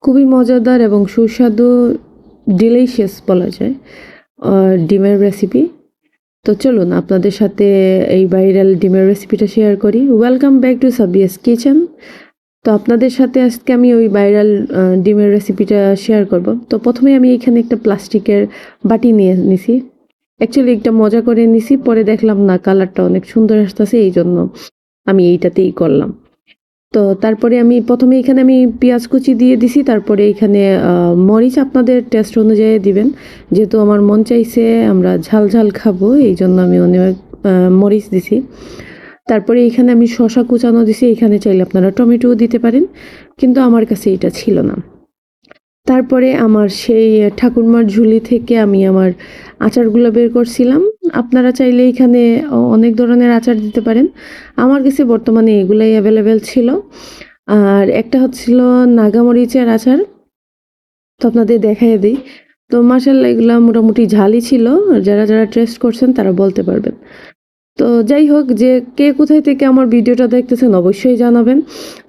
খুবই মজাদার এবং সুস্বাদু ডিলিশিয়াস বলা যায় ডিমের রেসিপি। তো চলুন আপনাদের সাথে এই ভাইরাল ডিমের রেসিপিটা শেয়ার করি। Welcome back to Sabia's kitchen. তো আপনাদের সাথে আজকে আমি ওই ভাইরাল ডিমের রেসিপিটা শেয়ার করব। তো প্রথমে আমি এখানে একটা প্লাস্টিকের বাটি নিয়ে নিছি। অ্যাকচুয়ালি একটা মজা করে নিছি, পরে দেখলাম না কালারটা অনেক সুন্দর আসতেছে, এই জন্য আমি এইটাতেই করলাম। তো তারপরে আমি প্রথমে এখানে আমি পেঁয়াজ কুচি দিয়ে দিছি, তারপরে এখানে মরিচ আপনাদের টেস্ট অনুযায়ী দিবেন। যেহেতু আমার মন চাইছে আমরা ঝাল ঝাল খাবো, এই জন্য আমি অনেক মরিচ দিছি। তারপরে এখানে আমি শসা কুচানো দিছি, এখানে চাইলে আপনারা টমেটোও দিতে পারেন, কিন্তু আমার কাছে এটা ছিল না। তারপরে আমার সেই ঠাকুরমার ঝুলি থেকে আমি আমার আচারগুলো বের করছিলাম। আপনারা চাইলে এখানে অনেক ধরনের আচার দিতে পারেন, আমার কাছে বর্তমানে এগুলাই অ্যাভেলেবেল ছিল। আর একটা হচ্ছিল নাগামরিচের আচার, তো আপনাদের দেখাই দিই। তো মাশাআল্লাহ এগুলা মোটামুটি ঝালই ছিল, আর যারা যারা টেস্ট করছেন তারা বলতে পারবেন। তো যাই হোক, যে কে কোথায় থেকে আমার ভিডিওটা দেখতেছেন অবশ্যই জানাবেন,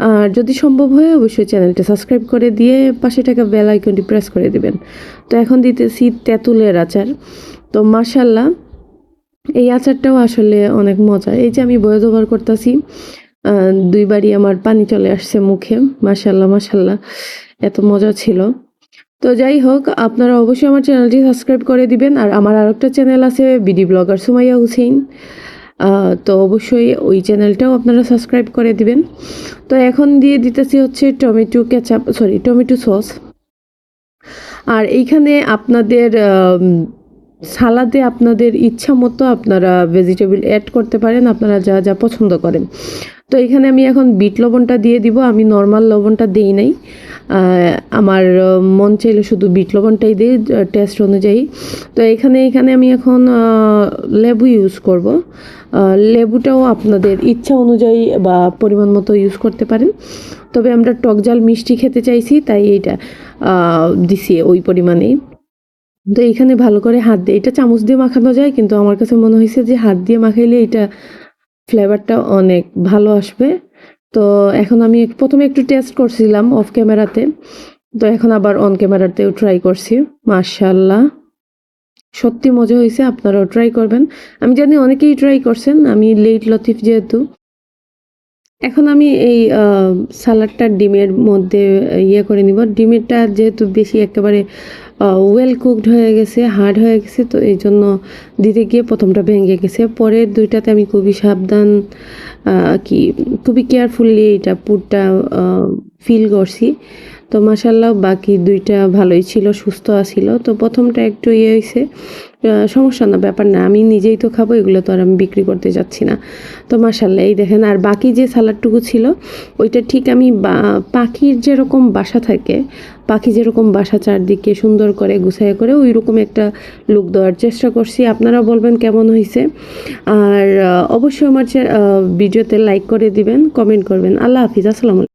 আর যদি সম্ভব হয় অবশ্যই চ্যানেলটা সাবস্ক্রাইব করে দিয়ে পাশে থাকা বেল আইকনটি প্রেস করে দিবেন। তো এখন দিতেছি তেঁতুলের আচার। তো মাশাআল্লাহ এই আচারটাও আসলে অনেক মজা। এই যে আমি ভয়েস ওভার করতেছি, দুইবারই আমার পানি চলে আসছে মুখে। মাশাআল্লাহ মাশাআল্লাহ, এত মজা ছিল। তো যাই হোক, আপনারা অবশ্যই আমার চ্যানেলটি সাবস্ক্রাইব করে দিবেন। আর আমার আরেকটা চ্যানেল আছে বিডি ব্লগার সুমাইয়া হুসেইন, তো অবশ্যই ওই চ্যানেলটাও আপনারা সাবস্ক্রাইব করে দিবেন। তো এখন দিয়ে দিতেছি হচ্ছে টমেটো সস। আর এইখানে আপনাদের সালাদে আপনাদের ইচ্ছা মতো আপনারা ভেজিটেবল অ্যাড করতে পারেন, আপনারা যা যা পছন্দ করেন। তো এখানে আমি এখন বিট লবণটা দিয়ে দিব, আমি নর্মাল লবণটা দিই নাই। আমার মন চাইলে শুধু বিট লবণটাই দিই টেস্ট অনুযায়ী। তো এখানে আমি এখন লেবু ইউজ করব। লেবুটাও আপনাদের ইচ্ছা অনুযায়ী বা পরিমাণ মতো ইউজ করতে পারেন, তবে আমরা টক ঝাল মিষ্টি খেতে চাইছি তাই এইটা দিছি ওই পরিমাণেই। তো এইখানে ভালো করে হাত দিয়ে, এটা চামচ দিয়ে মাখানো যায়, কিন্তু আমার কাছে মনে হয়েছে যে হাত দিয়ে মাখাইলে এটা ফ্লেভারটা অনেক ভালো আসবে। তো এখন আমি প্রথমে একটু টেস্ট করছিলাম অফ ক্যামেরাতে, তো এখন আবার অন ক্যামেরাতেও ট্রাই করছি। মাশাআল্লাহ সত্যি মজা হয়েছে, আপনারাও ট্রাই করবেন। আমি জানি অনেকেই ট্রাই করছেন, আমি লেট লতিফ যেহেতু। এখন আমি এই সালাডটা ডিমের মধ্যে ইয়ে করে নিব। ডিমেরটা যেহেতু বেশি একেবারে ওয়েল কুকড হয়ে গেছে, হার্ড হয়ে গেছে, তো এই জন্য দিতে গিয়ে প্রথমটা ভেঙে গেছে। পরের দুইটাতে আমি খুবই সাবধান খুবই কেয়ারফুলি এটা পুরটা ফিল করছি। তো মাশাআল্লাহ বাকি দুইটা ভালোই ছিল, সুস্থ আছিল। তো প্রথমটা একটু ইয়ে হয়েছে, সমস্যা না, ব্যাপার না, আমি নিজেই তো খাবো, এগুলো তো আর আমি বিক্রি করতে যাচ্ছি না। তো মাশাআল্লাহ এই দেখেন, আর বাকি যে সালাডটুকু ছিল ওইটা ঠিক আমি পাখির যেরকম বাসা থাকে, পাখি যেরকম বাসা চারদিকে সুন্দর করে গুছাইয়া করে ওই রকম একটা লুক দেওয়ার চেষ্টা করছি। আপনারা বলবেন কেমন হয়েছে, আর অবশ্যই আমার ভিডিওতে লাইক করে দিবেন, কমেন্ট করবেন। আল্লাহ হাফিজ, আসসালামু আলাইকুম।